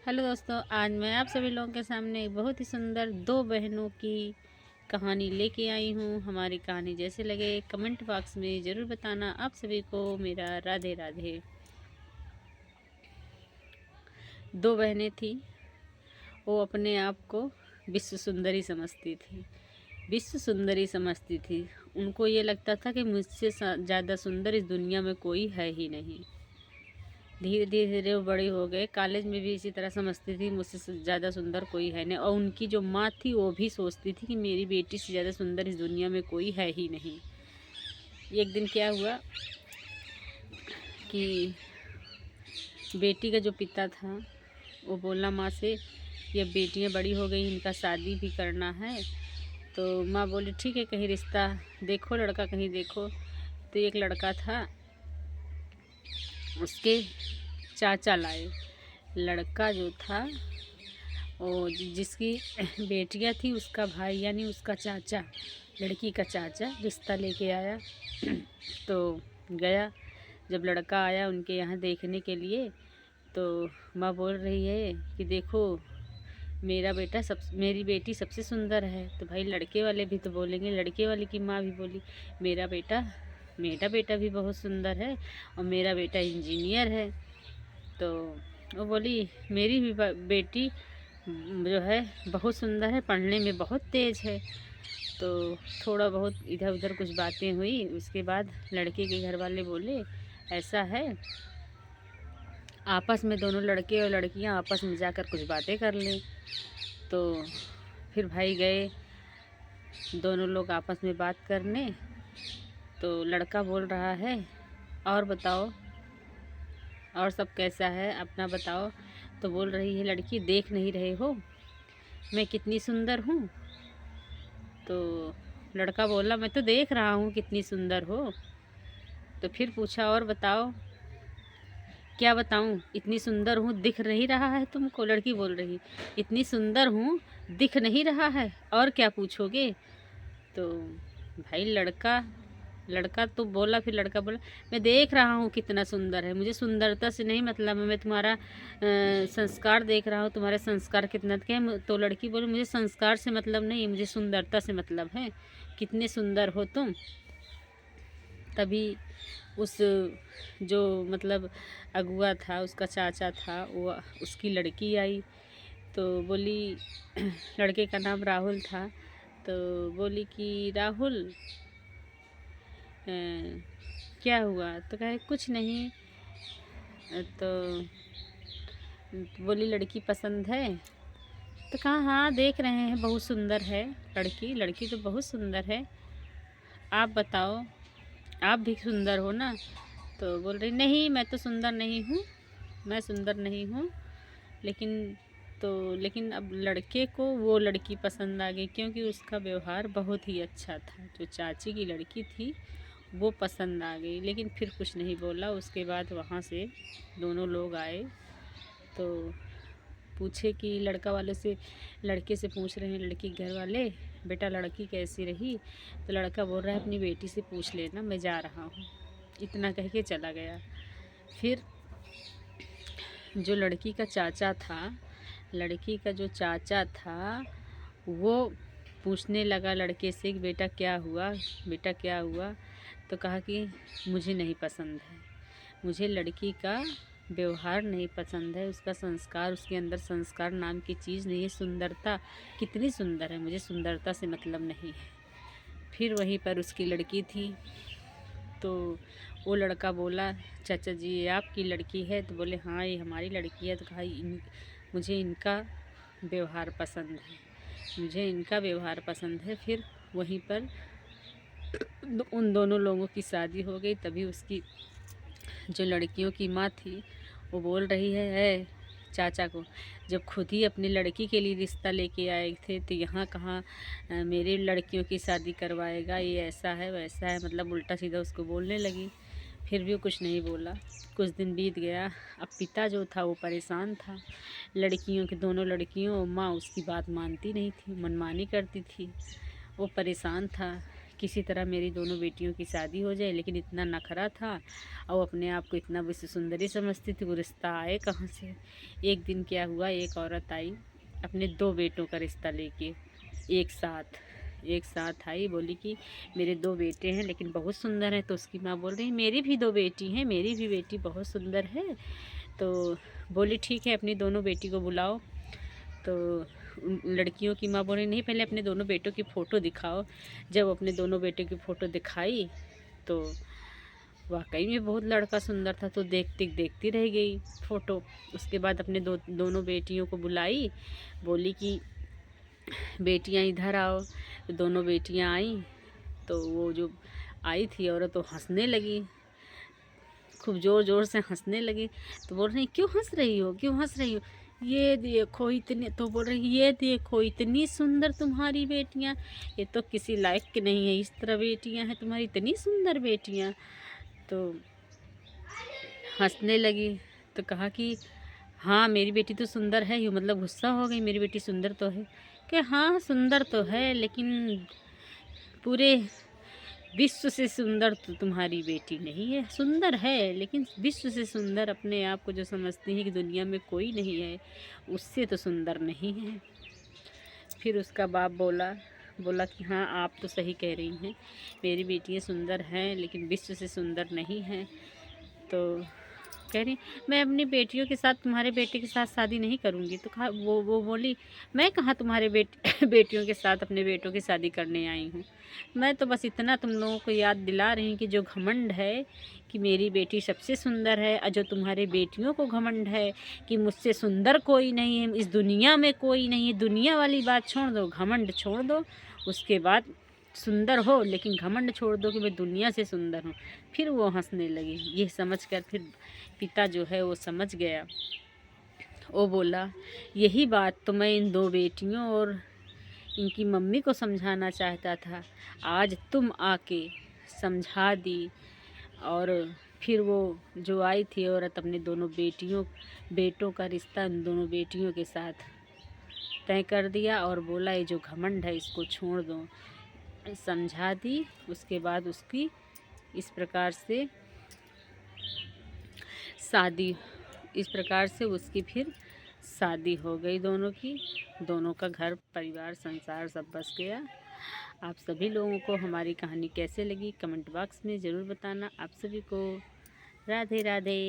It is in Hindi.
हेलो दोस्तों, आज मैं आप सभी लोगों के सामने एक बहुत ही सुंदर दो बहनों की कहानी लेके आई हूँ। हमारी कहानी जैसे लगे कमेंट बॉक्स में ज़रूर बताना। आप सभी को मेरा राधे राधे। दो बहनें थी, वो अपने आप को विश्व सुंदरी समझती थी। विश्व सुंदरी समझती थी। उनको ये लगता था कि मुझसे ज़्यादा सुंदर इस दुनिया में कोई है ही नहीं। धीरे धीरे वो बड़ी हो गए। कॉलेज में भी इसी तरह समझती थी मुझसे ज़्यादा सुंदर कोई है नहीं। और उनकी जो माँ थी वो भी सोचती थी कि मेरी बेटी से ज़्यादा सुंदर इस दुनिया में कोई है ही नहीं। एक दिन क्या हुआ कि बेटी का जो पिता था वो बोला माँ से, ये बेटियाँ बड़ी हो गई, इनका शादी भी करना है। तो माँ बोली ठीक है, कहीं रिश्ता देखो, लड़का कहीं देखो। तो एक लड़का था, उसके चाचा लाए। लड़का जो था वो जिसकी बेटियां थी उसका भाई यानी उसका चाचा, लड़की का चाचा रिश्ता लेके आया। तो गया, जब लड़का आया उनके यहाँ देखने के लिए, तो माँ बोल रही है कि देखो मेरी बेटी सबसे सुंदर है। तो भाई लड़के वाले भी तो बोलेंगे, लड़के वाले की माँ भी बोली मेरा बेटा भी बहुत सुंदर है और मेरा बेटा इंजीनियर है। तो वो बोली मेरी भी बेटी जो है बहुत सुंदर है, पढ़ने में बहुत तेज़ है। तो थोड़ा बहुत इधर उधर कुछ बातें हुई। उसके बाद लड़के के घर वाले बोले ऐसा है, आपस में दोनों लड़के और लड़कियां आपस में जाकर कुछ बातें कर लें। तो फिर भाई गए दोनों लोग आपस में बात करने। तो लड़का बोल रहा है और बताओ, और सब कैसा है, अपना बताओ। तो बोल रही है लड़की, देख नहीं रहे हो मैं कितनी सुंदर हूँ? तो लड़का बोला मैं तो देख रहा हूँ कितनी सुंदर हो। तो फिर पूछा और बताओ। क्या बताऊँ, इतनी सुंदर हूँ दिख नहीं रहा है तुमको? लड़की बोल रही इतनी सुंदर हूँ दिख नहीं रहा है, और क्या पूछोगे? तो भाई लड़का लड़का तो बोला, फिर लड़का बोला मैं देख रहा हूँ कितना सुंदर है, मुझे सुंदरता से नहीं मतलब है, मैं तुम्हारा संस्कार देख रहा हूँ, तुम्हारे संस्कार कितना के हैं। तो लड़की बोली मुझे संस्कार से मतलब नहीं, मुझे सुंदरता से मतलब है, कितने सुंदर हो तुम। तभी उस जो मतलब अगुआ था, उसका चाचा था, वो उसकी लड़की आई। तो बोली लड़के का नाम राहुल था। तो बोली कि राहुल क्या हुआ? तो कहे कुछ नहीं। तो बोली लड़की पसंद है? तो कहा हाँ देख रहे हैं बहुत सुंदर है लड़की, लड़की तो बहुत सुंदर है, आप बताओ आप भी सुंदर हो ना? तो बोल रही नहीं मैं तो सुंदर नहीं हूँ, मैं सुंदर नहीं हूँ। लेकिन लेकिन अब लड़के को वो लड़की पसंद आ गई, क्योंकि उसका व्यवहार बहुत ही अच्छा था। जो चाची की लड़की थी वो पसंद आ गई, लेकिन फिर कुछ नहीं बोला। उसके बाद वहाँ से दोनों लोग आए। तो पूछे कि लड़का वाले से, लड़के से पूछ रहे हैं लड़की के घर वाले, बेटा लड़की कैसी रही? तो लड़का बोल रहा है अपनी बेटी से पूछ लेना, मैं जा रहा हूँ। इतना कह के चला गया। फिर जो लड़की का चाचा था, लड़की का जो चाचा था वो पूछने लगा लड़के से कि बेटा क्या हुआ, बेटा क्या हुआ? तो कहा कि मुझे नहीं पसंद है, मुझे लड़की का व्यवहार नहीं पसंद है, उसका संस्कार, उसके अंदर संस्कार नाम की चीज़ नहीं है। सुंदरता कितनी सुंदर है, मुझे सुंदरता से मतलब नहीं है। फिर वहीं पर उसकी लड़की थी। तो वो लड़का बोला चाचा जी ये आपकी लड़की है? तो बोले हाँ ये हमारी लड़की है। तो कहा मुझे इनका व्यवहार पसंद है, मुझे इनका व्यवहार पसंद है। फिर वहीं पर उन दोनों लोगों की शादी हो गई। तभी उसकी जो लड़कियों की माँ थी वो बोल रही है चाचा को, जब खुद ही अपनी लड़की के लिए रिश्ता लेके आए थे तो यहाँ कहाँ मेरी लड़कियों की शादी करवाएगा, ये ऐसा है वैसा है, मतलब उल्टा सीधा उसको बोलने लगी। फिर भी वो कुछ नहीं बोला। कुछ दिन बीत गया। अब पिता जो था वो परेशान था, लड़कियों की दोनों लड़कियों, माँ उसकी बात मानती नहीं थी, मनमानी करती थी। वो परेशान था किसी तरह मेरी दोनों बेटियों की शादी हो जाए, लेकिन इतना नखरा था और अपने आप को इतना विश्व सुंदरी समझती थी, वो रिश्ता आए कहाँ से। एक दिन क्या हुआ, एक औरत आई अपने 2 बेटों का रिश्ता लेके, एक साथ आई, बोली कि मेरे 2 बेटे हैं लेकिन बहुत सुंदर हैं। तो उसकी माँ बोल रही मेरी भी 2 बेटी हैं, मेरी भी बेटी बहुत सुंदर है। तो बोली ठीक है, अपनी दोनों बेटी को बुलाओ। तो लड़कियों की माँ बोली नहीं, पहले अपने दोनों बेटों की फ़ोटो दिखाओ। जब अपने दोनों बेटों की फ़ोटो दिखाई तो वाकई में बहुत लड़का सुंदर था, तो देखती देखती रह गई फ़ोटो। उसके बाद अपने दोनों बेटियों को बुलाई, बोली कि बेटियां इधर आओ। तो दोनों बेटियां आई, तो वो जो आई थी औरत तो हंसने लगी, खूब ज़ोर ज़ोर से हंसने लगी। तो बोल रही क्यों हंस रही हो, क्यों हंस रही हो, ये देखो इतनी, तो बोल रही ये देखो इतनी सुंदर तुम्हारी बेटियां, ये तो किसी लायक की नहीं है, इस तरह बेटियां हैं तुम्हारी, इतनी सुंदर बेटियां। तो हंसने लगी। तो कहा कि हाँ मेरी बेटी तो सुंदर है ही, मतलब गुस्सा हो गई, मेरी बेटी सुंदर तो है। कि हाँ सुंदर तो है, लेकिन पूरे विश्व से सुंदर तो तुम्हारी बेटी नहीं है। सुंदर है लेकिन विश्व से सुंदर, अपने आप को जो समझती है कि दुनिया में कोई नहीं है, उससे तो सुंदर नहीं है। फिर उसका बाप बोला बोला कि हाँ आप तो सही कह रही हैं, मेरी बेटियाँ सुंदर हैं लेकिन विश्व से सुंदर नहीं हैं। तो कह रही मैं अपनी बेटियों के साथ तुम्हारे बेटे के साथ शादी नहीं करूँगी। तो कहा वो बोली मैं कहाँ तुम्हारे बेटियों के साथ अपने बेटों की शादी करने आई हूँ। मैं तो बस इतना तुम लोगों को याद दिला रही हूँ कि जो घमंड है कि मेरी बेटी सबसे सुंदर है, और जो तुम्हारे बेटियों को घमंड है कि मुझसे सुंदर कोई नहीं है, इस दुनिया में कोई नहीं है, दुनिया वाली बात छोड़ दो, घमंड छोड़ दो। उसके बाद सुंदर हो लेकिन घमंड छोड़ दो कि मैं दुनिया से सुंदर हूँ। फिर वो हंसने लगी। ये समझकर फिर पिता जो है वो समझ गया। वो बोला यही बात तो मैं इन 2 बेटियों और इनकी मम्मी को समझाना चाहता था, आज तुम आके समझा दी। और फिर वो जो आई थी औरत अपने दोनों बेटों का रिश्ता उन दोनों बेटियों के साथ तय कर दिया और बोला ये जो घमंड है इसको छोड़ दो, समझा दी। उसके बाद उसकी इस प्रकार से शादी इस प्रकार से उसकी फिर शादी हो गई दोनों की। दोनों का घर परिवार संसार सब बस गया। आप सभी लोगों को हमारी कहानी कैसे लगी कमेंट बॉक्स में ज़रूर बताना। आप सभी को राधे राधे।